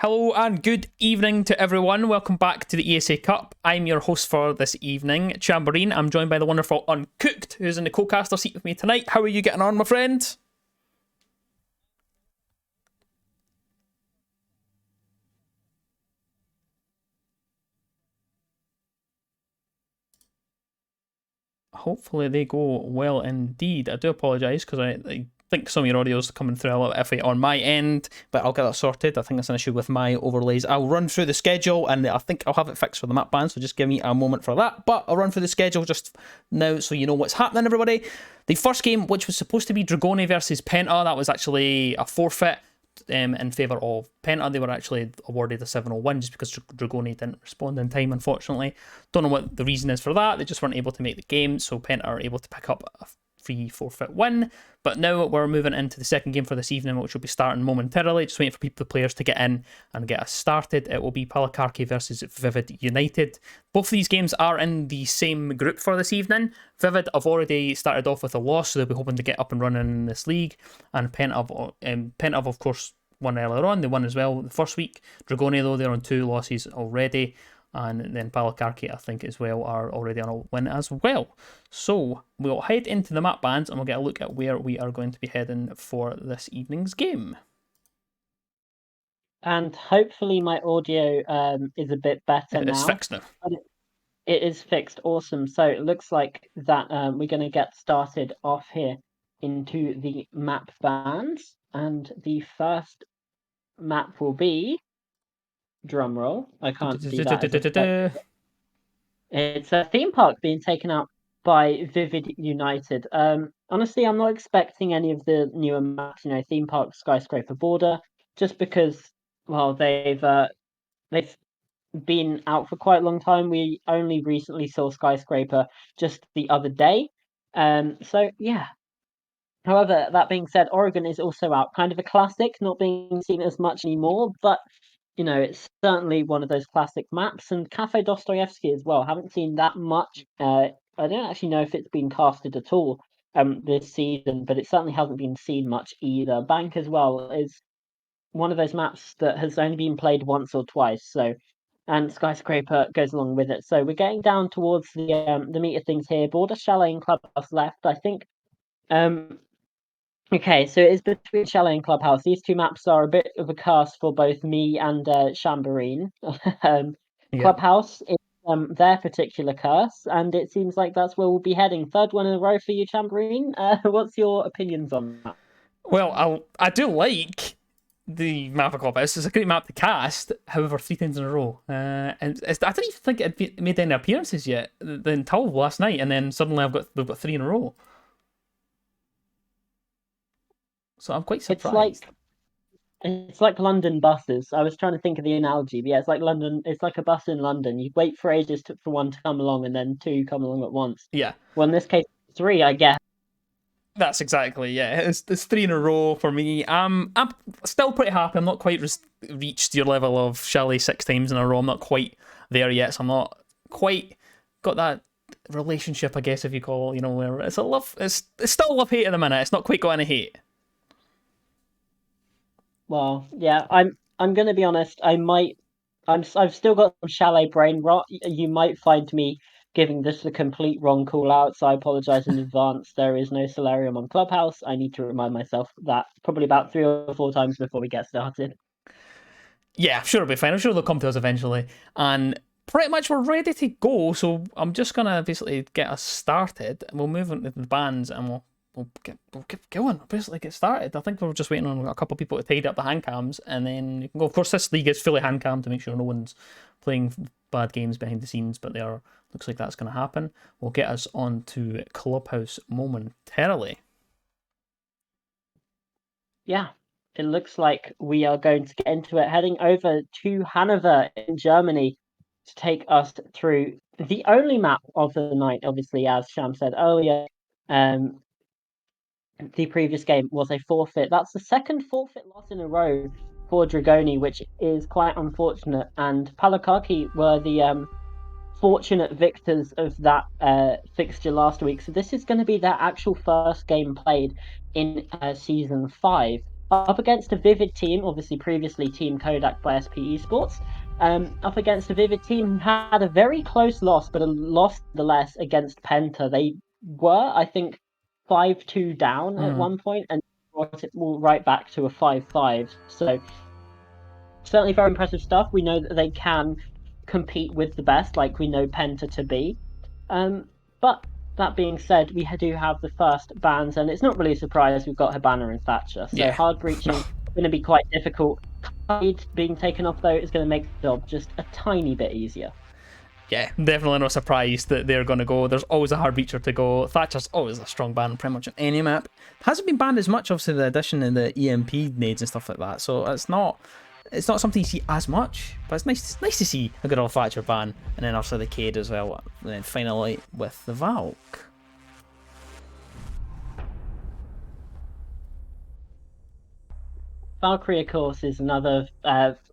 Hello and good evening to everyone. Welcome back to the ESA Cup. I'm your host for this evening, Chamberine. I'm joined by the wonderful Uncooked, who's in the co-caster seat with me tonight. How are you getting on, my friend? Hopefully they go well indeed. I do apologise because I think some of your audio's coming through a little iffy on my end, but I'll get that sorted. I think that's an issue with my overlays. I'll run through the schedule and I think I'll have it fixed for the map ban, so just give me a moment for that. But I'll run through the schedule just now so you know what's happening, everybody. The first game, which was supposed to be Dragoni versus Penta, that was actually a forfeit in favour of Penta. They were actually awarded a 7-0 win just because Dragoni didn't respond in time, unfortunately. Don't know what the reason is for that. They just weren't able to make the game, so Penta are able to pick up a free forfeit win. But now we're moving into the second game for this evening, which will be starting momentarily. Just waiting for the players to get in and get us started. It will be Palakarki versus Vivid United. Both of these games are in the same group for this evening. Vivid have already started off with a loss, so they'll be hoping to get up and running in this league. And Penta, of course, won earlier on. They won as well the first week. Dragoni, though, they're on 2 losses already. And then Palakarki, I think, as well, are already on a win as well. So we'll head into the map bans and we'll get a look at where we are going to be heading for this evening's game. And hopefully my audio is a bit better now. It's fixed now. It is fixed. Awesome. So it looks like that we're going to get started off here into the map bans. And the first map will be... Drum roll. I can't do that. It's a theme park being taken out by Vivid United. Honestly, I'm not expecting any of the newer maps, theme park, skyscraper, border, just because, well, they've been out for quite a long time. We only recently saw skyscraper just the other day. So yeah. However, that being said, Oregon is also out, kind of a classic, not being seen as much anymore, but it's certainly one of those classic maps. And Cafe Dostoevsky as well. Haven't seen that much. I don't actually know if it's been casted at all this season, but it certainly hasn't been seen much either. Bank as well is one of those maps that has only been played once or twice. So, and Skyscraper goes along with it. So we're getting down towards the meat of things here. Border, Chalet, and Clubhouse left. I think. Okay, so it is between Chalet and Clubhouse. These two maps are a bit of a curse for both me and Chamberine. Clubhouse is their particular curse, and it seems like that's where we'll be heading. Third one in a row for you, Chamberine. What's your opinions on that? Well, I do like the map of Clubhouse. It's a great map to cast, however, 3 times in a row. And I don't even think it made any appearances yet until last night, and then suddenly we've got 3 in a row. So I'm quite surprised. It's like London buses. I was trying to think of the analogy, but yeah, it's like London. It's like a bus in London. You wait for ages for one to come along, and then 2 come along at once. Yeah. Well, in this case, 3, I guess. That's exactly, yeah. It's 3 in a row for me. I'm still pretty happy. I'm not quite reached your level of Chalet 6 times in a row. I'm not quite there yet, so I'm not quite got that relationship, I guess, if you call, where it's a love. It's still love-hate at the minute. It's not quite got any hate. Well, yeah, I'm gonna be honest. I've still got some Chalet brain rot. You might find me giving this the complete wrong call out, so I apologize in advance. There is no Solarium on Clubhouse. I need to remind myself that probably about 3 or 4 times before we get started. Yeah, I'm sure it'll be fine. I'm sure they'll come to us eventually. And pretty much we're ready to go, so I'm just gonna basically get us started. We'll move into the bands and we'll get going. We'll basically get started. I think we're just waiting on a couple of people to tidy up the hand cams, and then you can go. Of course, this league is fully hand cam to make sure no one's playing bad games behind the scenes, but looks like that's going to happen. We'll get us on to Clubhouse momentarily. Yeah, it looks like we are going to get into it, heading over to Hanover in Germany to take us through the only map of the night. Obviously, as Sham said earlier, the previous game was a forfeit. That's the second forfeit loss in a row for Dragoni, which is quite unfortunate. And Palakaki were the fortunate victors of that fixture last week. So this is going to be their actual first game played in season 5. up against a Vivid team, obviously previously Team Kodak by SP Esports, up against a Vivid team who had a very close loss, but a loss nonetheless against Penta. They were, I think, 5-2 down at one point and brought it all right back to a 5-5. So certainly very impressive stuff. We know that they can compete with the best, like we know Penta to be. But that being said, we do have the first bans, and it's not really a surprise we've got Hibana and Thatcher. So Yeah. hard breaching is going to be quite difficult. Tide being taken off, though, is going to make the job just a tiny bit easier. Yeah, definitely not surprised that they're going to go. There's always a hard breacher to go. Thatcher's always a strong ban pretty much on any map. Hasn't been banned as much, obviously, the addition in the EMP nades and stuff like that. So it's not something you see as much, but it's nice to see a good old Thatcher ban. And then also the Cade as well. And then finally with the Valk. Valkyrie, of course, is another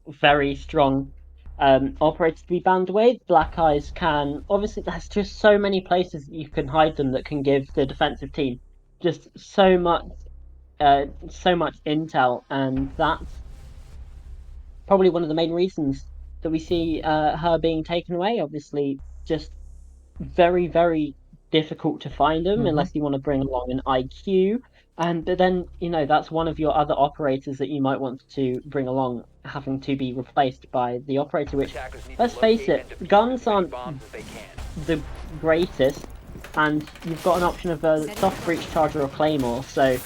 very strong operator to be banned away. Black Eyes can obviously there's just so many places that you can hide them that can give the defensive team just so much intel, and that's probably one of the main reasons that we see her being taken away. Obviously, just very, very difficult to find them unless you want to bring along an IQ. But then, that's one of your other operators that you might want to bring along having to be replaced by the operator, which, let's face it, guns aren't the greatest, and you've got an option of a soft breach charger or claymore, so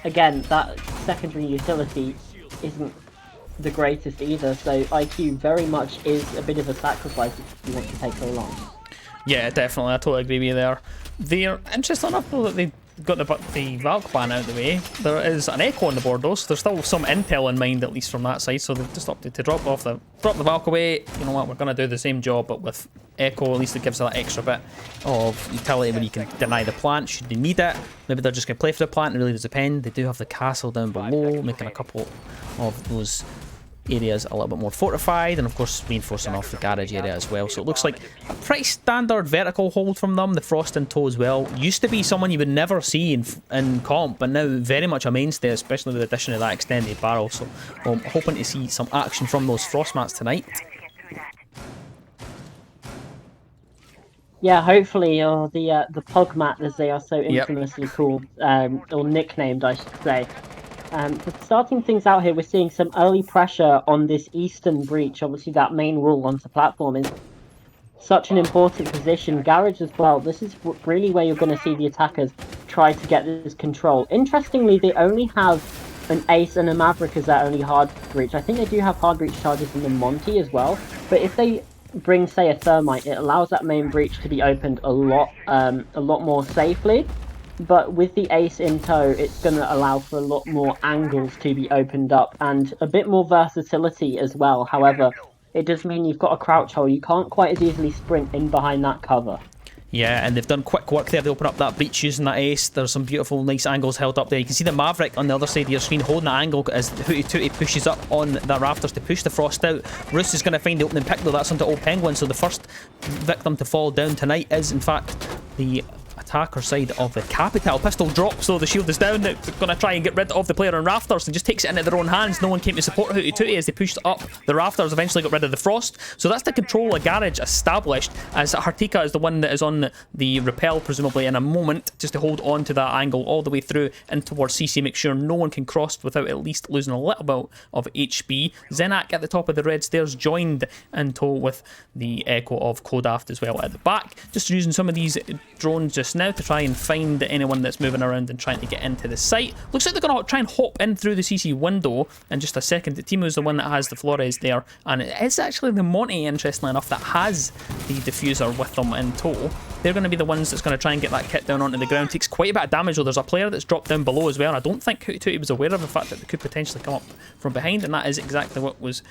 again, that secondary utility isn't the greatest either, so IQ very much is a bit of a sacrifice if you want to take her along. Yeah, definitely. I totally agree with you there. They're interesting enough though that they got the Valk ban out of the way. There is an Echo on the board though, so there's still some intel in mind, at least from that side. So they've just opted to drop the Valk away. You know what? We're gonna do the same job, but with Echo. At least it gives that extra bit of utility when you can deny the plant should they need it. Maybe they're just gonna play for the plant. It really does depend. They do have the castle down below, making a couple of those areas a little bit more fortified, and of course reinforcing off the garage area as well. So it looks like a pretty standard vertical hold from them. The frost in tow as well used to be someone you would never see in comp, but now very much a mainstay, especially with the addition of that extended barrel. So I'm hoping to see some action from those frost mats tonight. Yeah, hopefully, or the pug mat as they are so infamously called, or nicknamed, I should say. But starting things out here, we're seeing some early pressure on this eastern breach. Obviously, that main wall onto platform is such an important position. Garage as well. This is really where you're going to see the attackers try to get this control. Interestingly, they only have an Ace and a Maverick as their only hard breach. I think they do have hard breach charges in the Monty as well. But if they bring, say, a Thermite, it allows that main breach to be opened a lot more safely. But with the Ace in tow, it's going to allow for a lot more angles to be opened up and a bit more versatility as well. However, it does mean you've got a crouch hole. You can't quite as easily sprint in behind that cover. Yeah, and they've done quick work there. They open up that breach using that Ace. There's some beautiful, nice angles held up there. You can see the Maverick on the other side of your screen holding that angle as Hooty Tooty pushes up on the rafters to push the frost out. Roos is going to find the opening pick though. That's onto Old Penguin. So the first victim to fall down tonight is, in fact, the attacker side of the Capital. Pistol drops, so the shield is down. They're going to try and get rid of the player on rafters and just takes it into their own hands. No one came to support Hooty Tooty as they pushed up the rafters, eventually got rid of the frost. So that's the control of garage established, as Hartika is the one that is on the repel, presumably in a moment, just to hold on to that angle all the way through and towards CC, make sure no one can cross without at least losing a little bit of HP. Zenak at the top of the red stairs, joined in tow with the Echo of Kodaft as well at the back. Just using some of these drones just now to try and find anyone that's moving around and trying to get into the site. Looks like they're going to try and hop in through the CC window in just a second. Timu's the one that has the Flores there, and it is actually the Monty, interestingly enough, that has the diffuser with them in tow. They're going to be the ones that's going to try and get that kit down onto the ground. Takes quite a bit of damage though. There's a player that's dropped down below as well. I don't think Hooty Tooty was aware of the fact that they could potentially come up from behind, and that is exactly what was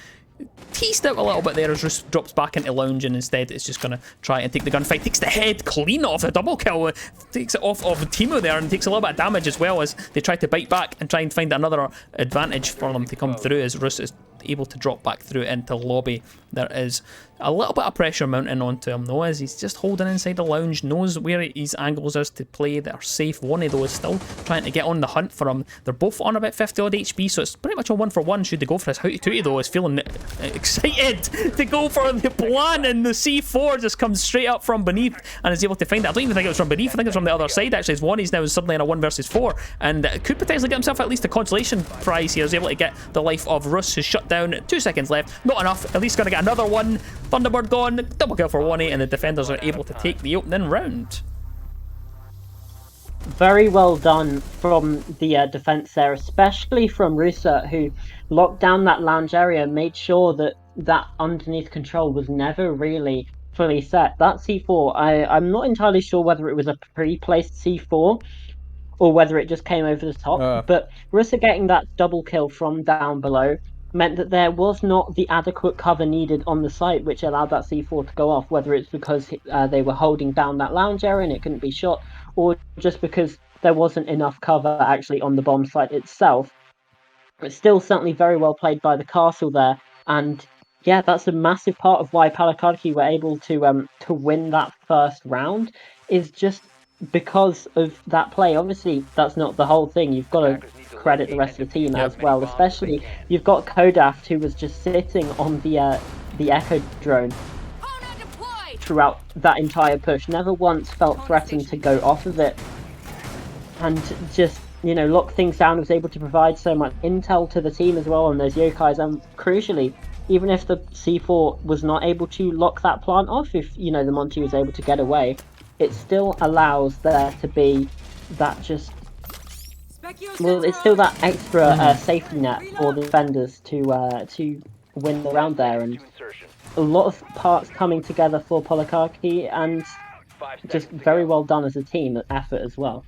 teased out a little bit there as Roos drops back into lounge, and instead it's just going to try and take the gunfight. Takes the head clean off, a double kill, takes it off of Timu there, and takes a little bit of damage as well as they try to bite back and try and find another advantage for them to come through, as Roos is able to drop back through into lobby. There is a little bit of pressure mounting onto him though, as he's just holding inside the lounge, knows where his angles is to play that are safe. One of those still trying to get on the hunt for him. They're both on about 50 odd HP, so it's pretty much a 1-for-1 should they go for his. Hooty Tooty though is feeling excited to go for the plan, and the C4 just comes straight up from beneath and is able to find it. I don't even think it was from beneath, I think it's from the other side actually, as Wonnie's now suddenly in a 1 versus 4 and could potentially get himself at least a consolation prize here. Is able to get the life of Russ, who's shut down. 2 seconds left, not enough, at least gonna get another one. Thunderbird gone, double kill for Wonnie, and the defenders are able to take the opening round. Very well done from the defense there, especially from Rusa, who locked down that lounge area, made sure that that underneath control was never really fully set. That C4, I'm not entirely sure whether it was a pre-placed C4 or whether it just came over the top, but Rusa getting that double kill from down below meant that there was not the adequate cover needed on the site, which allowed that C4 to go off, whether it's because they were holding down that lounge area and it couldn't be shot, or just because there wasn't enough cover actually on the bomb site itself. But still certainly very well played by the castle there, and yeah, that's a massive part of why Palakarki were able to win that first round, is just because of that play. Obviously, that's not the whole thing. You've got to credit the rest of the team as well. Especially, you've got Kodaft, who was just sitting on the Echo drone throughout that entire push. Never once felt threatened to go off of it, and just lock things down. Was able to provide so much intel to the team as well on those yokais, and crucially, even if the C4 was not able to lock that plant off, if the Monty was able to get away, it still allows there to be that it's still that extra safety net for the defenders to win the round there, and a lot of parts coming together for Palakarki, and just very well done as a team effort as well.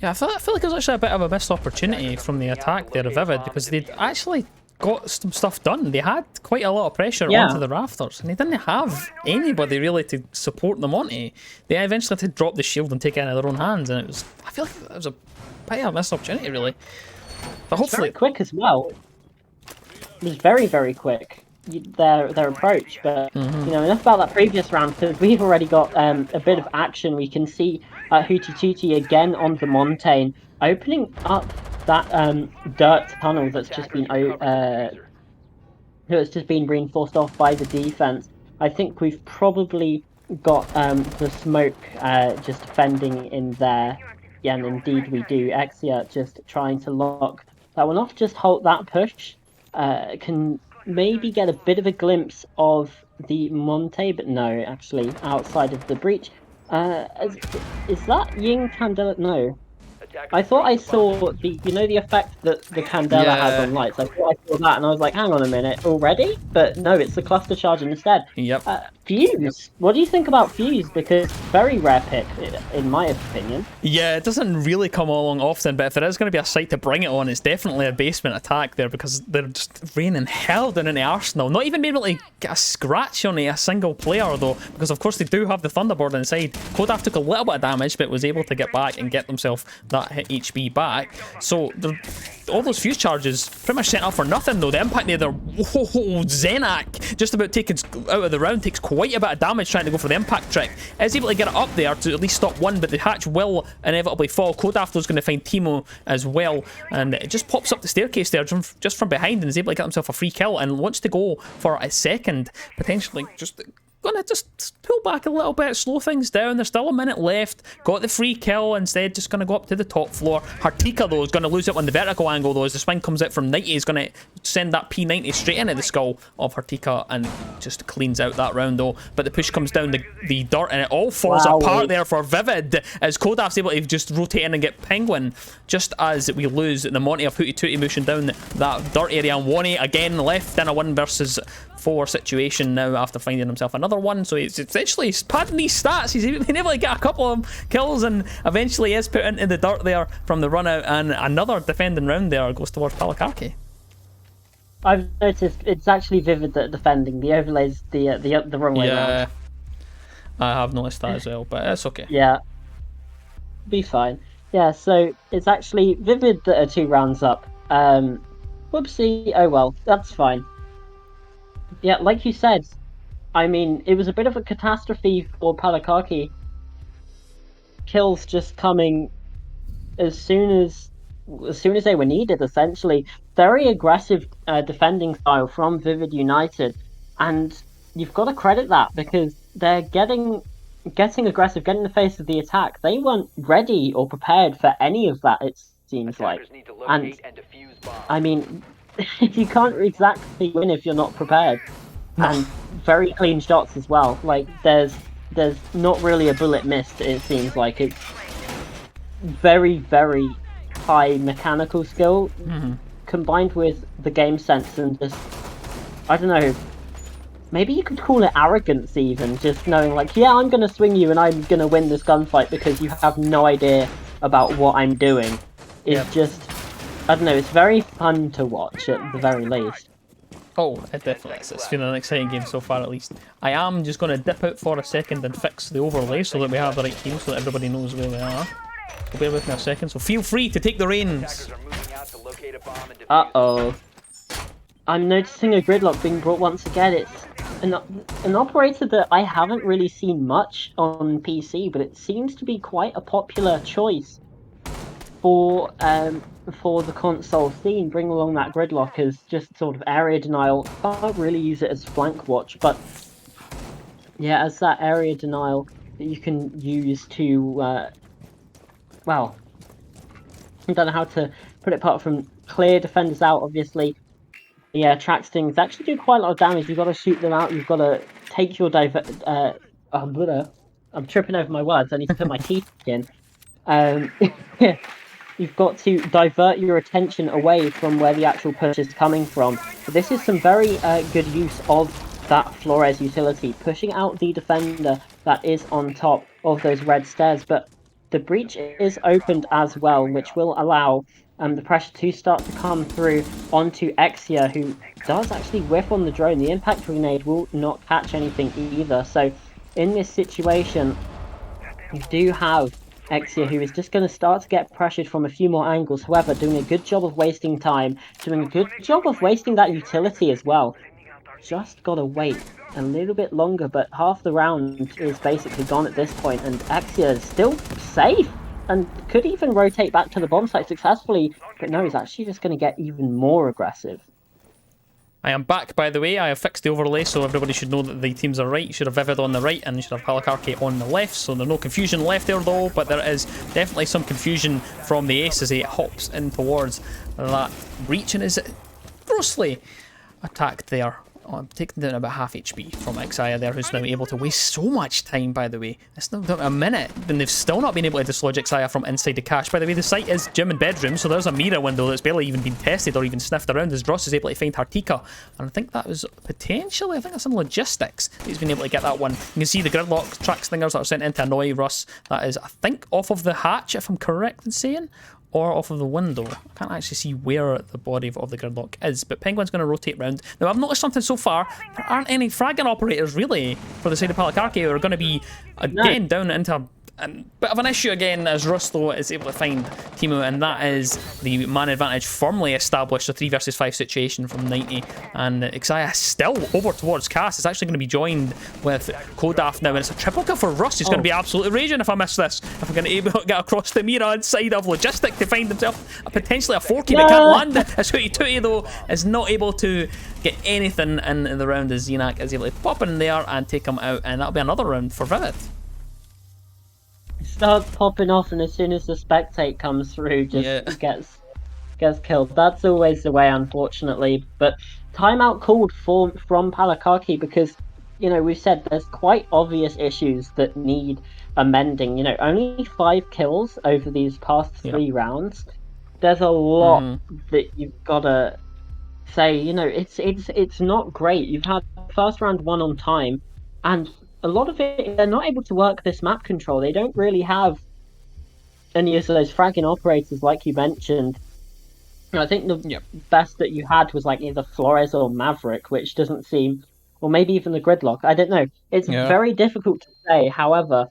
Yeah, I feel like it was actually a bit of a missed opportunity from the attack there of Vivid, because they'd actually got some stuff done. They had quite a lot of pressure onto the rafters, and they didn't have anybody really to support them onto. They eventually had to drop the shield and take it into their own hands, and I feel like it was a bit of a missed opportunity really. But hopefully very quick as well. It was very, very quick, their approach. But enough about that previous round, because we've already got a bit of action. We can see Hooty Tooty again on the Montaigne, opening up that dirt tunnel that's just been reinforced off by the defense. I think we've probably got the smoke just defending in there. Yeah, and indeed we do. Exia just trying to lock that one off, just hold that push. Can maybe get a bit of a glimpse of the Monte, but no, actually outside of the breach. Is that Ying Candela? No. I thought I saw the effect that the Candela has on lights. I thought I saw that, and I was like, hang on a minute, already? But no, it's the cluster charge instead. Yep. Fuse. What do you think about Fuse? Because very rare pick, in my opinion. Yeah, it doesn't really come along often, but if there is going to be a site to bring it on, it's definitely a basement attack there, because they're just raining hell down in the Arsenal. Not even being able to get a scratch on a single player though, because of course they do have the Thunderbird inside. Kodaf took a little bit of damage, but was able to get back and get themselves that hit HP back. So all those fuse charges pretty much sent up for nothing though. The impact there, whoa, Zenak just about taken out of the round, takes quite a bit of damage trying to go for the impact trick. Is able to get it up there to at least stop one, but the hatch will inevitably fall. Kodaflo's going to find Timo as well, and it just pops up the staircase there just from behind, and is able to get himself a free kill, and wants to go for a second, potentially just gonna just pull back a little bit, slow things down. There's still a minute left. Got the free kill, instead just gonna go up to the top floor. Hartika though is gonna lose it on the vertical angle though, as the swing comes out from 90. Is gonna send that P90 straight into the skull of Hartika and just cleans out that round though. But the push comes down the dirt, and it all falls apart there for Vivid, as Kodaf's able to just rotate in and get Penguin, just as we lose the Monty of Hooty Tooty motion down that dirt area. And Wonnie again left in a 1 versus 4 situation now after finding himself another one. So it's essentially padding these stats. He's been able to get a couple of kills, and eventually is put into the dirt there from the run out, and another defending round there goes towards Palakarki. I've noticed it's actually Vivid that defending. The overlays the wrong way around. Yeah, I have noticed that as well, but it's okay. Yeah, be fine. Yeah, so it's actually Vivid that are 2 rounds up. Whoopsie, oh well, that's fine. Yeah, like you said, I mean, it was a bit of a catastrophe for Palakaki. Kills just coming as soon as they were needed. Essentially, very aggressive defending style from Vivid United, and you've got to credit that because they're getting aggressive, getting in the face of the attack. They weren't ready or prepared for any of that. It seems like, and I mean, you can't exactly win if you're not prepared. No. And very clean shots as well. Like there's not really a bullet missed. It seems like it's very high mechanical skill combined with the game sense and just I don't know. Maybe you could call it arrogance, even just knowing like, yeah, I'm gonna swing you and I'm gonna win this gunfight because you have no idea about what I'm doing. Is Yep. just I don't know. It's very fun to watch at the very least. Oh, it definitely is. It's been an exciting game so far, at least. I am just going to dip out for a second and fix the overlay so that we have the right team, so that everybody knows where we are. So bear with me a second. So feel free to take the reins. Uh-oh. I'm noticing a gridlock being brought once again. It's an operator that I haven't really seen much on PC, but it seems to be quite a popular choice for the console scene. Bring along that gridlock as just sort of area denial. Can't really use it as flank watch, but yeah, as that area denial that you can use to well, I don't know how to put it apart from clear defenders out, obviously. Yeah, track stings actually do quite a lot of damage. You've got to shoot them out. You've got to take your I'm tripping over my words. I need to put my teeth in. Um, you've got to divert your attention away from where the actual push is coming from. But this is some very good use of that Flores utility, pushing out the defender that is on top of those red stairs. But the breach is opened as well, which will allow the pressure to start to come through onto Exia, who does actually whiff on the drone. The impact grenade will not catch anything either. So in this situation, you do have Exia, who is just going to start to get pressured from a few more angles. However, doing a good job of wasting time, doing a good job of wasting that utility as well. Just got to wait a little bit longer, but half the round is basically gone at this point, and Exia is still safe and could even rotate back to the bomb site successfully, but no, he's actually just going to get even more aggressive. I am back, by the way. I have fixed the overlay, so everybody should know that the teams are right. You should have Vivid on the right, and you should have Palakarki on the left, so there's no confusion left there, though, but there is definitely some confusion from the Ace as he hops in towards that breach and is grossly attacked there. Oh, I'm taking down about half HP from Xia there, who's now able to waste so much time, by the way. It's now down a minute, and they've still not been able to dislodge Xia from inside the cache. By the way, the site is gym and bedroom, so there's a mirror window that's barely even been tested or even sniffed around as Dross is able to find Hartika. And I think that was potentially, I think that's some logistics that he's been able to get that one. You can see the gridlock track stingers that are sent in to annoy Russ. That is, I think, off of the hatch, if I'm correct in saying, or off of the window. I can't actually see where the body of the gridlock is, but Penguin's going to rotate round. Now, I've noticed something so far. There aren't any fragging operators, really, for the side of Palakarki, who are going to be, again, down into a bit of an issue again, as Russ, though, is able to find Timu, and that is the man advantage firmly established, a 3 versus 5 situation from 90, and Xia still over towards Cass. It's actually going to be joined with Kodaf now, and it's a triple kill for Russ. He's going to be absolutely raging if I miss this. If I'm going to be able to get across the mirror inside of Logistic to find himself potentially a 4-key, but can't land it. As Hootie though, is not able to get anything in the round as Xenak is able to pop in there and take him out, and that'll be another round for Vivid. Starts popping off, and as soon as the spectate comes through, just gets killed. That's always the way, unfortunately. But timeout called from Palakaki because, you know, we've said there's quite obvious issues that need amending. You know, only 5 kills over these past 3 rounds. There's a lot that you've got to say. You know, it's not great. You've had first round 1 on time, and a lot of it, they're not able to work this map control. They don't really have any of those fragging operators like you mentioned. I think the best that you had was like either Flores or Maverick, which doesn't seem, or maybe even the Gridlock. I don't know. It's very difficult to say. However,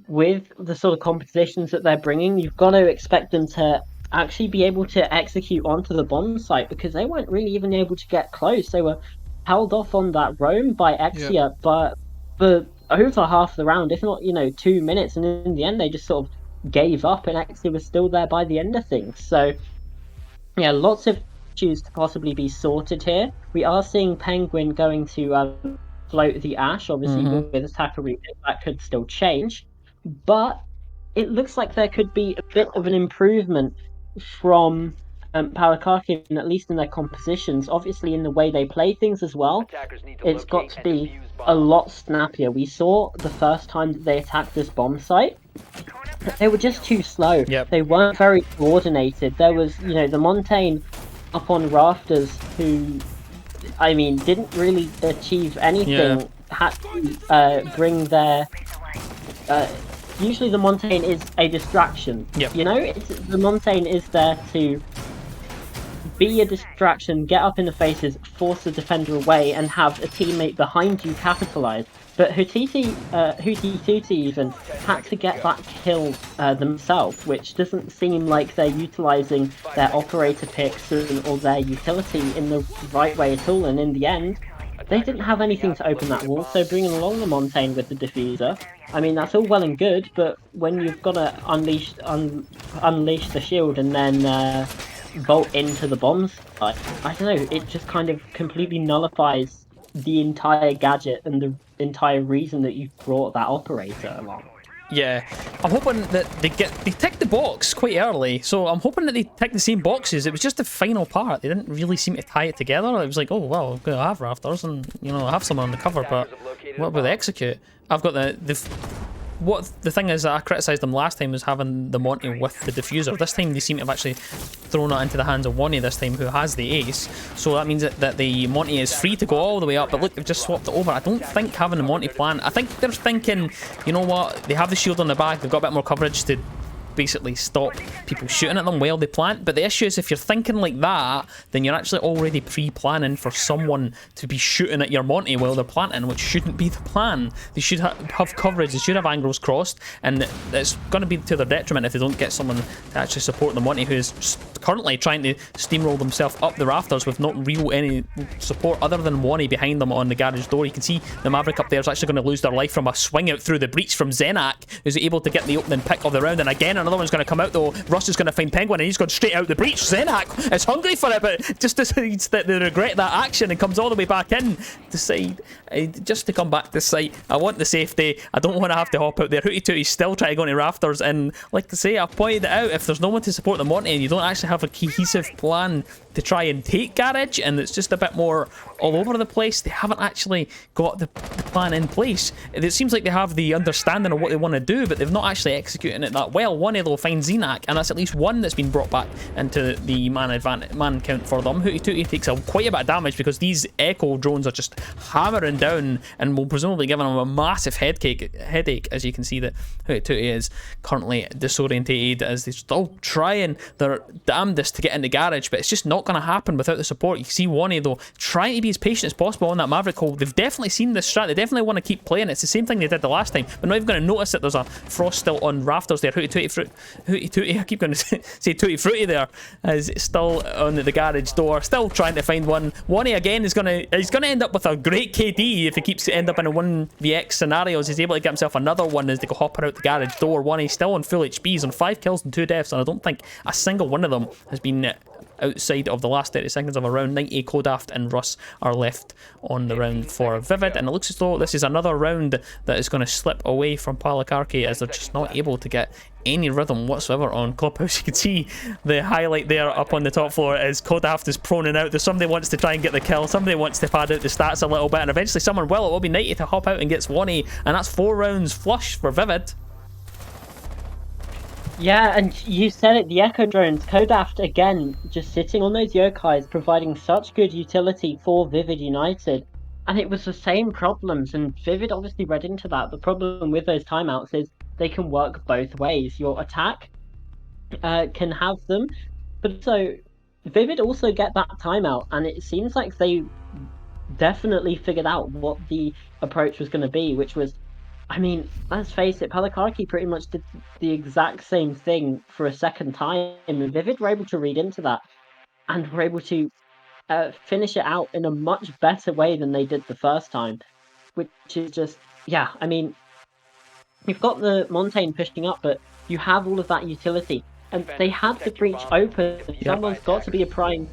with the sort of compositions that they're bringing, you've got to expect them to actually be able to execute onto the bomb site because they weren't really even able to get close. They were held off on that roam by Exia, but for over half the round, if not 2 minutes, and in the end they just sort of gave up, and Exia was still there by the end of things. So yeah, lots of issues to possibly be sorted here. We are seeing Penguin going to float the Ash, obviously Mm-hmm. with attacker remake, that could still change, but it looks like there could be a bit of an improvement from Palakaki, at least in their compositions. Obviously, in the way they play things as well, it's got to be a lot snappier. We saw the first time that they attacked this bomb site, they were just too slow. Yep. They weren't very coordinated. There was, the Montaigne up on rafters who, I mean, didn't really achieve anything. Yeah. Had to bring their. Usually, the Montaigne is a distraction. Yep. The Montaigne is there to be a distraction, get up in the faces, force the defender away, and have a teammate behind you capitalize. But Hootie Tootie even had to get that kill themselves, which doesn't seem like they're utilizing their operator picks or their utility in the right way at all. And in the end, they didn't have anything to open that wall, so bringing along the Montaigne with the diffuser, I mean, that's all well and good, but when you've got to unleash the shield and then bolt into the bombs, I don't know, it just kind of completely nullifies the entire gadget and the entire reason that you brought that operator along. Yeah, I'm hoping that they tick the box quite early, so I'm hoping that they tick the same boxes. It was just the final part. They didn't really seem to tie it together. It was like, oh well, I'm gonna have rafters and I have someone on the cover, but what about the execute? I've got the thing is that I criticised them last time was having the Monty with the diffuser. This time they seem to have actually thrown it into the hands of Wonny this time, who has the ace. So that means that the Monty is free to go all the way up. But look, they've just swapped it over. I don't think having the Monty plan. I think they're thinking, you know what? They have the shield on the back. They've got a bit more coverage to basically stop people shooting at them while they plant. But the issue is, if you're thinking like that, then you're actually already pre-planning for someone to be shooting at your Monty while they're planting, which shouldn't be the plan. They should have coverage, they should have angles crossed, and it's going to be to their detriment if they don't get someone to actually support the Monty, who is currently trying to steamroll themselves up the rafters with not real any support other than Wonny behind them on the garage door. You can see the Maverick up there is actually going to lose their life from a swing out through the breach from Zenak, who's able to get the opening pick of the round. And again, another one's going to come out though. Russ is going to find Penguin and he's gone straight out the breach. Zenak is hungry for it, but just decides that they regret that action and comes all the way back in to side. Just to come back to site, I want the safety. I don't want to have to hop out there. Hootie Tootie's still trying to go into rafters, and like I say, I've pointed it out, if there's no one to support the Monty and you don't actually have a cohesive plan to try and take garage, and it's just a bit more all over the place, they haven't actually got the plan in place. It seems like they have the understanding of what they want to do, but they've not actually executing it that well. One though finds Zenak, and that's at least one that's been brought back into the man count for them. Hootie Tootie takes quite a bit of damage because these echo drones are just hammering down and will presumably give him a massive headache, as you can see that Hootie Tootie is currently disorientated as they're still trying their damnedest to get into garage, but it's just not going to happen without the support. You see Wonny though trying to be as patient as possible on that Maverick hole. They've definitely seen this strat. They definitely want to keep playing. It's the same thing they did the last time, but not even going to notice that there's a frost still on rafters there. Hootie Tootie, I keep going to say Tootie Fruity there, is still on the garage door, still trying to find one. Wonny again is going to end up with a great KD if he keeps end up in a 1vx scenarios. He's able to get himself another one as they go hopper out the garage door. Wonny still on full HP. He's on 5 kills and 2 deaths, and I don't think a single one of them has been outside of the last 30 seconds of a round. 90 Kodaft and Russ are left on the round for Vivid, and it looks as though this is another round that is going to slip away from Palakarki as they're just not able to get any rhythm whatsoever on Clubhouse. You can see the highlight there up on the top floor as Kodaft is proning out. There's somebody wants to try and get the kill, somebody wants to pad out the stats a little bit, and eventually someone will. It will be 90 to hop out and gets Wonny, and that's 4 rounds flush for Vivid. Yeah, and you said it, the Echo drones, Kodaft again, just sitting on those yokais, providing such good utility for Vivid United. And it was the same problems, and Vivid obviously read into that. The problem with those timeouts is they can work both ways. Your attack can have them, but so Vivid also get that timeout, and it seems like they definitely figured out what the approach was going to be, which was, I mean, let's face it, Palakarki pretty much did the exact same thing for a second time, and Vivid were able to read into that, and were able to finish it out in a much better way than they did the first time, which is just, yeah, I mean, you've got the Montaigne pushing up, but you have all of that utility, and they had the breach open. Someone's got to be applying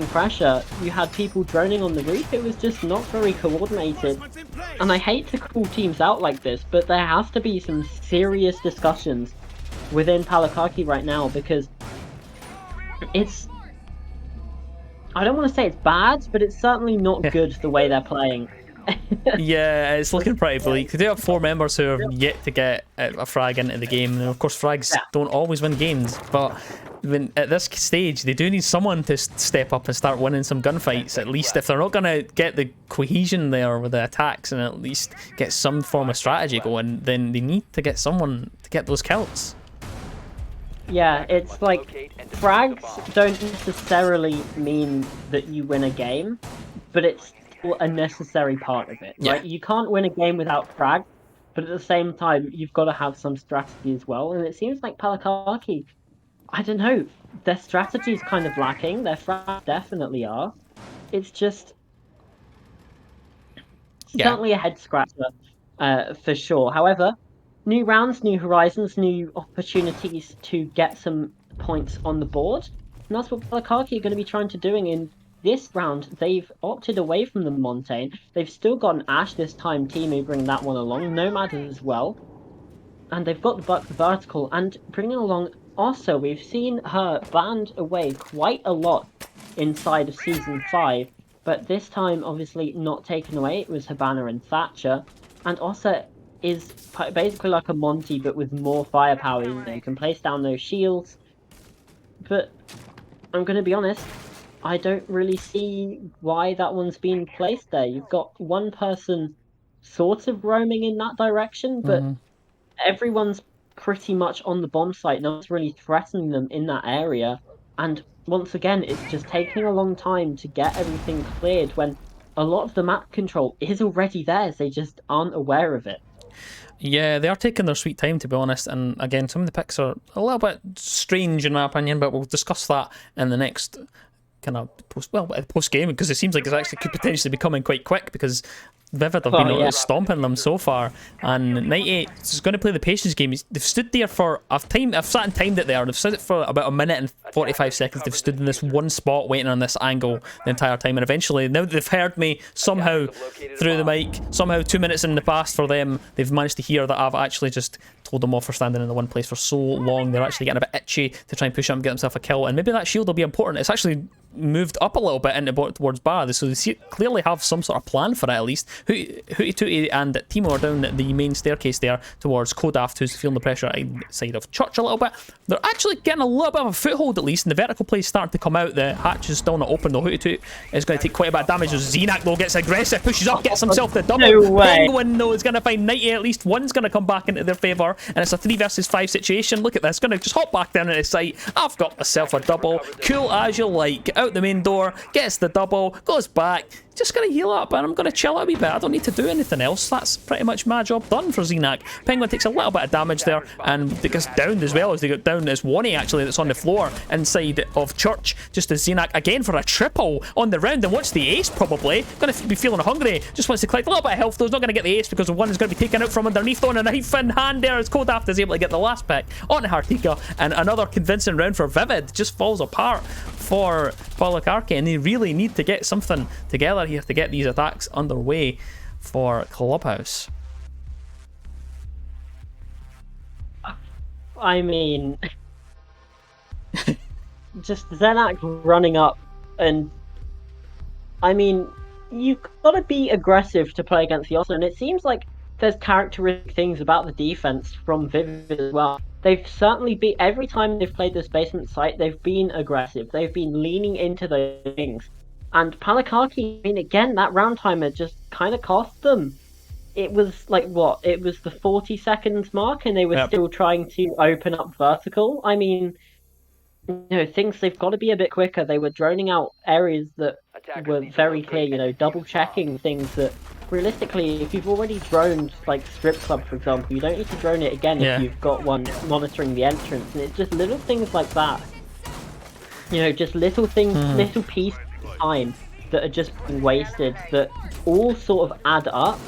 pressure. You had people droning on the roof. It was just not very coordinated. And I hate to call teams out like this, but there has to be some serious discussions within Palakaki right now, because it's, I don't want to say it's bad, but it's certainly not good the way they're playing. Yeah, it's looking pretty bleak. They do have 4 members who are yet to get a frag into the game. And of course, frags don't always win games, but at this stage, they do need someone to step up and start winning some gunfights. At least if they're not going to get the cohesion there with the attacks and at least get some form of strategy going, then they need to get someone to get those kills. Yeah, it's like, frags don't necessarily mean that you win a game, but it's a necessary part of it, right? You can't win a game without frag, but at the same time, you've got to have some strategy as well. And it seems like Palakaki, I don't know, their strategy is kind of lacking. Their frags definitely are. It's just certainly a head scratcher, for sure. However, new rounds, new horizons, new opportunities to get some points on the board, and that's what Palakaki are going to be trying to doing in this round. They've opted away from the Montaigne. They've still got an Ash this time, Timu bringing that one along, Nomad as well. And they've got the Buck the Vertical, and bringing along also, we've seen her banned away quite a lot inside of Season 5, but this time obviously not taken away. It was Habana and Thatcher, and Ossa is basically like a Monty, but with more firepower. You can place down those shields, but I'm going to be honest, I don't really see why that one's been placed there. You've got one person sort of roaming in that direction, but everyone's pretty much on the bomb site. No one's really threatening them in that area. And once again, it's just taking a long time to get everything cleared when a lot of the map control is already theirs. They just aren't aware of it. Yeah, they are taking their sweet time, to be honest. And again, some of the picks are a little bit strange in my opinion, but we'll discuss that in the next kind of post game, because it seems like it's actually could potentially be coming quite quick, because Vivid have been stomping them so far, and 98 is going to play the patience game. They've stood there for I've sat and timed it there. They've stood it for about 1 minute and 45 seconds. They've stood in this one spot waiting on this angle the entire time, and eventually, now that they've heard me somehow through the mic, somehow 2 minutes in the past for them, they've managed to hear that I've actually just told them off for standing in the one place for so long. They're actually getting a bit itchy to try and push up and get themselves a kill, and maybe that shield will be important. It's actually moved up a little bit into towards Bar, so they clearly have some sort of plan for it at least. Hootie Tootie and Timo are down the main staircase there towards Kodaft, who's feeling the pressure inside of Church a little bit. They're actually getting a little bit of a foothold at least, and the vertical play is starting to come out. The hatch is still not open though. Hootie Tootie is going to take quite a bit of damage as Xenak though gets aggressive, pushes up, gets himself the double. No way. Penguin though is going to find 90, at least one's going to come back into their favour, and it's a 3 versus 5 situation. Look at this, going to just hop back down into sight. I've got myself a double, cool as you like. Out the main door, gets the double, goes back, just going to heal up, and I'm going to chill out a wee bit. I don't need to do anything else. That's pretty much my job done for Xenak. Penguin takes a little bit of damage there, and they get downed as well, as they got down as Wani actually that's on the floor inside of Church, just as Xenak again for a triple on the round, and wants the ace probably. Going to be feeling hungry, just wants to collect a little bit of health though. He's not going to get the ace because one is going to be taken out from underneath on a knife in hand there as Kodaft is able to get the last pick onto Hartika, and another convincing round for Vivid. Just falls apart for Palakaki, and they really need to get something together here to get these attacks underway for Clubhouse. I mean, just Zenak running up, and I mean, you've got to be aggressive to play against the Oslo, and it seems like there's characteristic things about the defense from Vivid as well. They've certainly been, every time they've played this basement site, they've been aggressive. They've been leaning into those things. And Palakaki, I mean, again, that round timer just kind of cost them. It was like, what? It was the 40 seconds mark, and they were still trying to open up vertical. I mean, you know, things, they've got to be a bit quicker. They were droning out areas that were very clear, you know, double checking things that realistically, if you've already droned like Strip Club, for example, you don't need to drone it again if you've got one monitoring the entrance. And it's just little things like that. You know, just little things, little pieces time that are just being wasted that all sort of add up,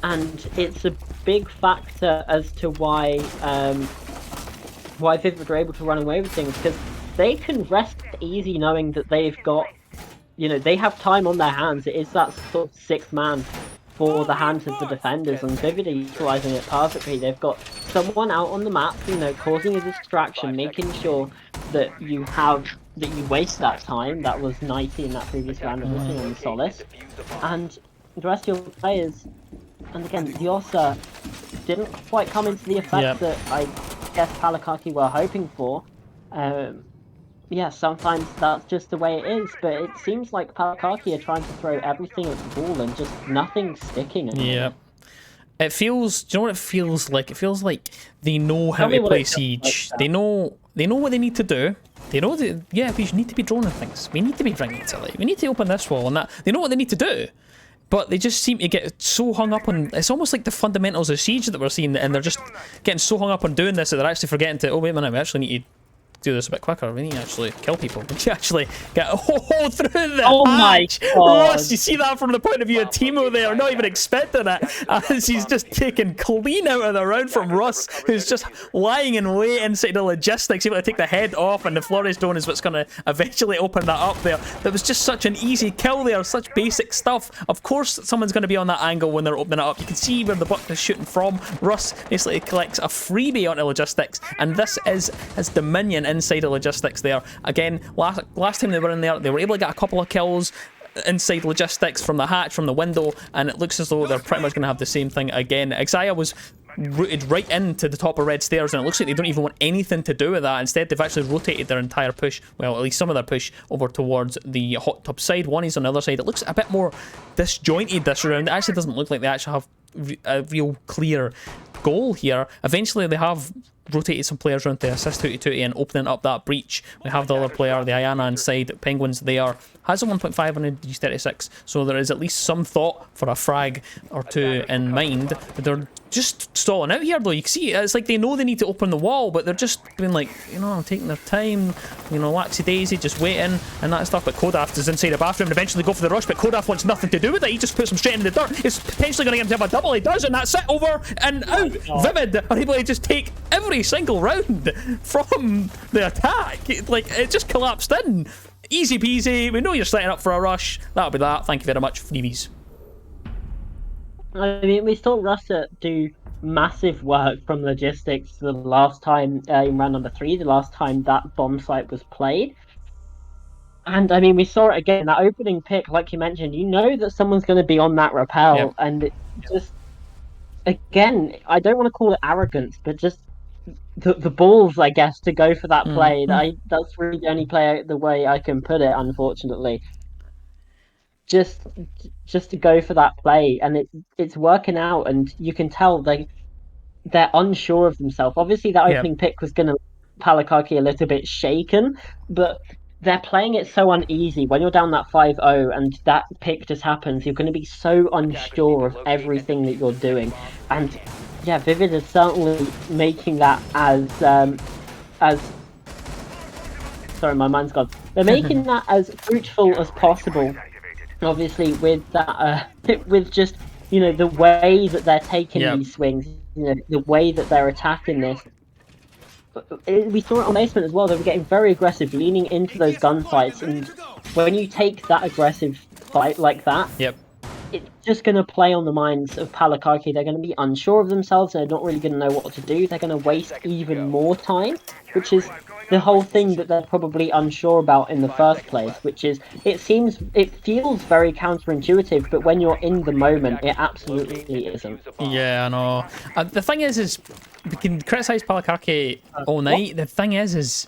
and it's a big factor as to why Vivid are able to run away with things, because they can rest easy knowing that they've got, they have time on their hands. It is that sort of sixth man for the hands of the defenders, and Vivid are utilizing it perfectly. They've got someone out on the map, causing a distraction, making sure that you waste that time. That was 90 in that previous round, obviously on the Solace, and the rest of your players. And again, the ESA didn't quite come into the effect that I guess Palakaki were hoping for. Sometimes that's just the way it is, but it seems like Palakaki are trying to throw everything at the wall and just nothing's sticking anymore. Yeah. It feels, do you know what it feels like? It feels like they know how to play Siege. They know what they need to do. They know that, we need to be droning things. We need to be bringing to light. We need to open this wall and that. They know what they need to do. But they just seem to get so hung up on... It's almost like the fundamentals of Siege that we're seeing, and they're just getting so hung up on doing this that they're actually forgetting to... Oh, wait a minute, we actually need to do this a bit quicker. We need to actually kill people. We need to actually get through the hatch. My God. Ross, you see that from the point of view of Timo there, not even expecting it, as he's just taken clean out of the round from Russ, who's just lying in wait inside the logistics, able to take the head off, and the Flores drone is what's going to eventually open that up there. That was just such an easy kill there, such basic stuff. Of course, someone's going to be on that angle when they're opening it up. You can see where the buck is shooting from. Russ basically collects a freebie onto logistics, and this is his dominion inside the logistics there. Again, last time they were in there, they were able to get a couple of kills inside logistics from the hatch, from the window, and it looks as though they're pretty much going to have the same thing again. Xayah was rooted right into the top of red stairs, and it looks like they don't even want anything to do with that. Instead, they've actually rotated their entire push, well, at least some of their push, over towards the hot tub side. One is on the other side. It looks a bit more disjointed this round. It actually doesn't look like they actually have a real clear goal here. Eventually, they have rotated some players around to assist Hooty and opening up that breach. We have the other player, the Ayana inside. Penguins there has a 1.5 on a D36, so there is at least some thought for a frag or two in mind. But they're just stalling out here, though. You can see it's like they know they need to open the wall, but they're just being like, taking their time, laxy-daisy, just waiting and that stuff. But Kodaf is inside the bathroom and eventually go for the rush, but Kodaf wants nothing to do with it. He just puts him straight into the dirt. It's potentially going to get him to have a double. He does, and that's it, over and out. Vivid are able to just take every single round from the attack. It just collapsed in. Easy peasy. We know you're setting up for a rush. That'll be that. Thank you very much, freebies. I mean, we saw Russet do massive work from logistics the last time in round number 3, the last time that bomb site was played. And I mean, we saw it again, that opening pick, like you mentioned, that someone's going to be on that rappel, and it just, again, I don't want to call it arrogance, but just the balls, I guess, to go for that play. That's really the only play, the way I can put it, unfortunately. Just to go for that play, and it's working out, and you can tell they're unsure of themselves. Obviously, that opening pick was going to Palakaki a little bit shaken, but they're playing it so uneasy. When you're down that 5-0 and that pick just happens, you're going to be so unsure of everything that you're doing. And Vivid is certainly making that as sorry, my mind's gone. They're making that as fruitful as possible. Obviously, with that, with just the way that they're taking these swings, the way that they're attacking this. We saw it on basement as well. They were getting very aggressive, leaning into those gunfights, and when you take that aggressive fight like that, it's just going to play on the minds of Palakaki. They're going to be unsure of themselves. They're not really going to know what to do. They're going to waste even more time, which is the whole thing that they're probably unsure about in the first place, which is, it feels very counterintuitive, but when you're in the moment, it absolutely isn't. Yeah, I know. The thing is we can criticise Palakaki all night. The thing is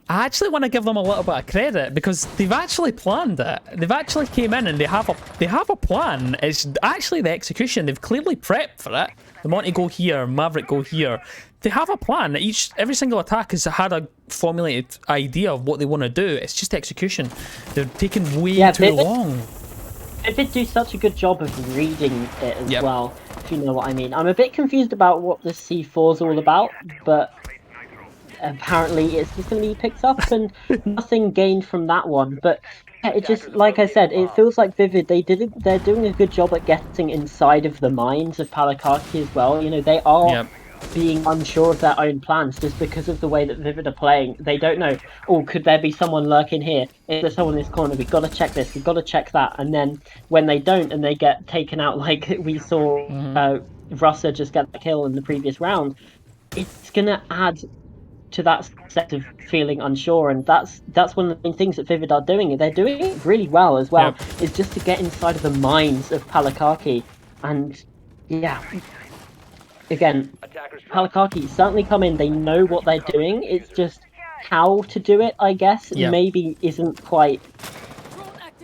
I actually want to give them a little bit of credit, because they've actually planned it. They've actually came in and they have a plan. It's actually the execution. They've clearly prepped for it. The Monty go here, Maverick go here. They have a plan. Every single attack has had a formulated idea of what they want to do. It's just execution. They're taking way too long. They did do such a good job of reading it as well, if you know what I mean. I'm a bit confused about what this C4's all about, but apparently it's just going to be picked up and nothing gained from that one. But yeah, it just, like I said, it feels like Vivid, they're doing a good job at getting inside of the minds of Palakaki as well. They are Yep. being unsure of their own plans just because of the way that Vivid are playing. They don't know, oh, could there be someone lurking here? Is there someone in this corner? We've got to check this, we've got to check that. And then when they don't and they get taken out, like we saw Russa just get the kill in the previous round, it's going to add to that set of feeling unsure. And that's one of the main things that Vivid are doing. They're doing it really well as well, Yep. is just to get inside of the minds of Palakaki. And yeah, again, Palakaki certainly come in, they know what they're doing. It's just how to do it, I guess, Yep. maybe isn't quite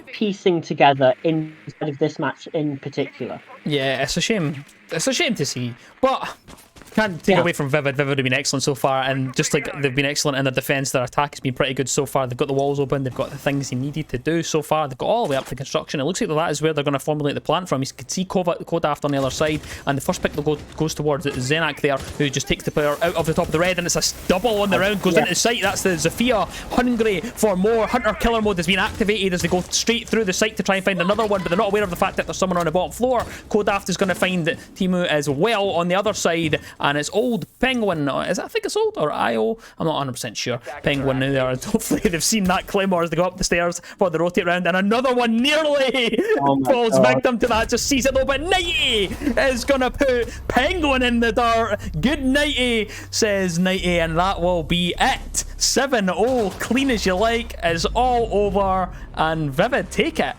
piecing together inside of this match in particular. Yeah, it's a shame. It's a shame to see, but can't take Yeah. away from Vivid. Vivid have been excellent so far, and just like they've been excellent in their defense, their attack has been pretty good so far. They've got the walls open, they've got the things they needed to do so far. They've got all the way up to construction. It looks like that is where they're going to formulate the plant from. You can see Kodaft on the other side, and the first pick goes towards Zenak there, who just takes the player out of the top of the red, and it's a double on the round, goes into the site. That's the Zofia, hungry for more. Hunter killer mode has been activated as they go straight through the site to try and find another one, but they're not aware of the fact that there's someone on the bottom floor. Kodaft is going to find Timu as well on the other side, and it's old Penguin. I think it's old or IO. I'm not 100% sure. Penguin now there. Hopefully they've seen that Claymore as they go up the stairs for the rotate round, and another one nearly falls victim to that. Just sees it though, but Nighty is going to put Penguin in the dirt. Good Nighty, says Nighty, and that will be it. 7-0, clean as you like, is all over, and Vivid take it.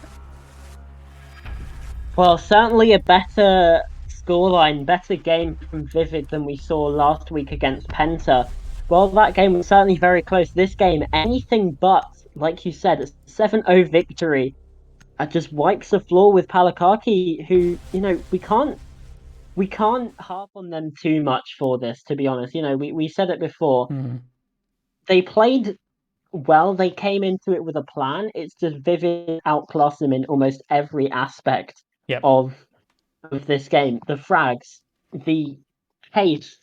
Well, certainly a better scoreline, better game from Vivid than we saw last week against Penta. Well, that game was certainly very close. This game, anything but, like you said, a 7-0 victory. Just wipes the floor with Palakaki, who, we can't harp on them too much for this, to be honest. We said it before. They played well, they came into it with a plan. It's just Vivid outclassed them in almost every aspect Yep. of this game. The frags, the pace,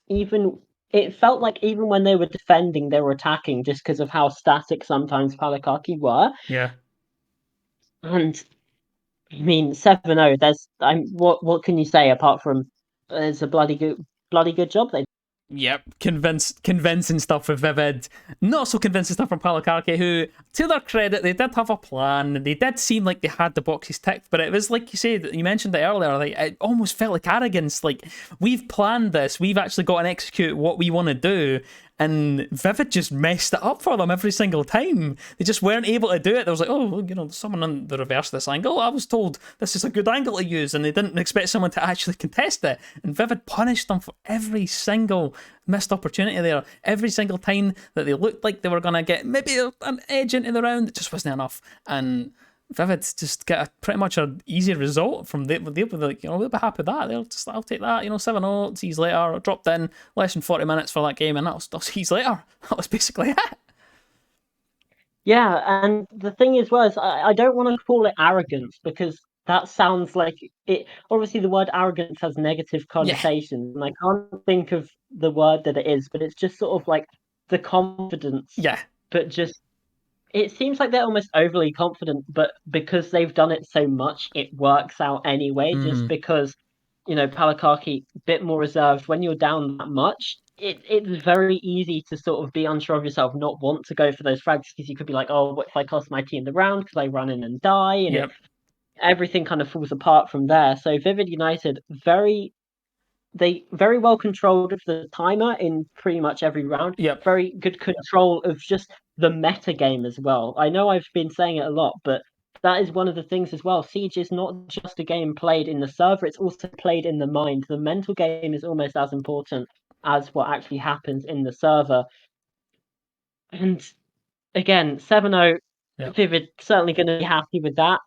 even it felt like even when they were defending, they were attacking just because of how static sometimes Palakaki were. Yeah. And I mean, 7-0. What can you say apart from it's a bloody good job they. Yep, convincing stuff with Vivid. Not so convincing stuff from Palakaki, who, to their credit, they did have a plan. They did seem like they had the boxes ticked, but it was like you said, you mentioned it earlier, like it almost felt like arrogance. Like, we've planned this, we've actually got to execute what we want to do, and Vivid just messed it up for them every single time. They just weren't able to do it. There was like, oh, there's someone on the reverse of this angle. I was told this is a good angle to use, and they didn't expect someone to actually contest it. And Vivid punished them for every single missed opportunity there. Every single time that they looked like they were going to get maybe an edge into the round, it just wasn't enough. And Vivid just get pretty much an easy result from they'll be like, they'll be happy with that. I'll take that, 7-0, seas later. Dropped in less than 40 minutes for that game, and that was seas later. That was basically it. Yeah, and the thing is, I don't want to call it arrogance because that sounds like it. Obviously, the word arrogance has negative Yeah. connotations, and I can't think of the word that it is, but it's just sort of like the confidence, Yeah. but just it seems like they're almost overly confident, but because they've done it so much, it works out anyway. Just because, Palakaki a bit more reserved. When you're down that much, it's very easy to sort of be unsure of yourself, not want to go for those frags because you could be like, oh, what if I cost my team the round because I run in and die, and Yep. everything kind of falls apart from there. So Vivid United, they very well controlled of the timer in pretty much every round. Yep. Very good control of just the meta game as well. I know I've been saying it a lot, but that is one of the things as well. Siege is not just a game played in the server, it's also played in the mind. The mental game is almost as important as what actually happens in the server. And again, 7-0, Yep. Vivid certainly going to be happy with that.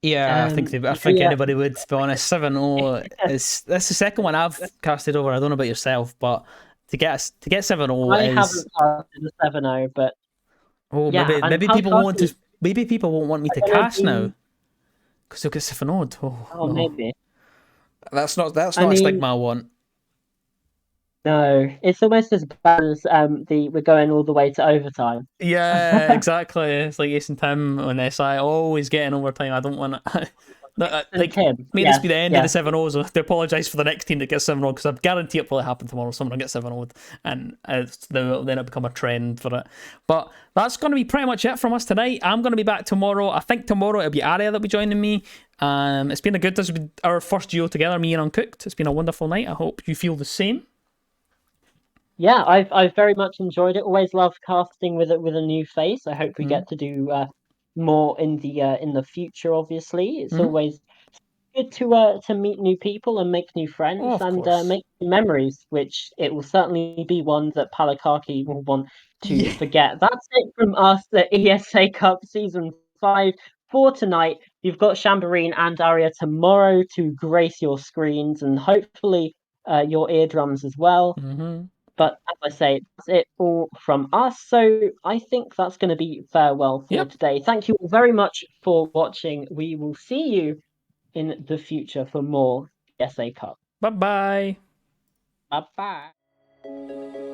Yeah, I think Yeah, anybody would, to be honest. 7-0 is that's the second one I've casted over. I don't know about yourself, but to get 7-0 I is haven't casted a 7-0, but yeah, and maybe people won't Palkaki, maybe people won't want me to cast now because they'll get 7-0. Oh, 0. Oh, 0 'd. Oh, oh, no. maybe. That's not I a mean, stigma I want. No, it's almost as bad as the we're going all the way to overtime. Yeah, exactly. It's like Ace and Tim on SI always getting overtime. I don't want to. And Like, Tim, may this yes, be the end of the yes. 7-0s. I have to apologise for the next team that gets 7-0 because I guarantee it will happen tomorrow. Someone will get 7-0 and then it'll become a trend for it. But that's going to be pretty much it from us tonight. I'm going to be back tomorrow. I think tomorrow it'll be Arya that'll be joining me. It's been a good. This has been our first duo together, me and Uncooked. It's been a wonderful night. I hope you feel the same. Yeah, I've very much enjoyed it. Always love casting with a new face. I hope we Mm-hmm. get to do more in the future. Obviously, it's Mm-hmm. always good to meet new people and make new Oh, friends of and course. make new memories, which it will certainly be one that Palakaki will want to Yeah. forget. That's it from us at ESA Cup Season 5 for tonight. You've got Chamberine and Aria tomorrow to grace your screens and hopefully your eardrums as well. Mm-hmm. But as I say, that's it all from us. So I think that's going to be farewell for Yep. today. Thank you all very much for watching. We will see you in the future for more SA Cup. Bye bye. Bye bye.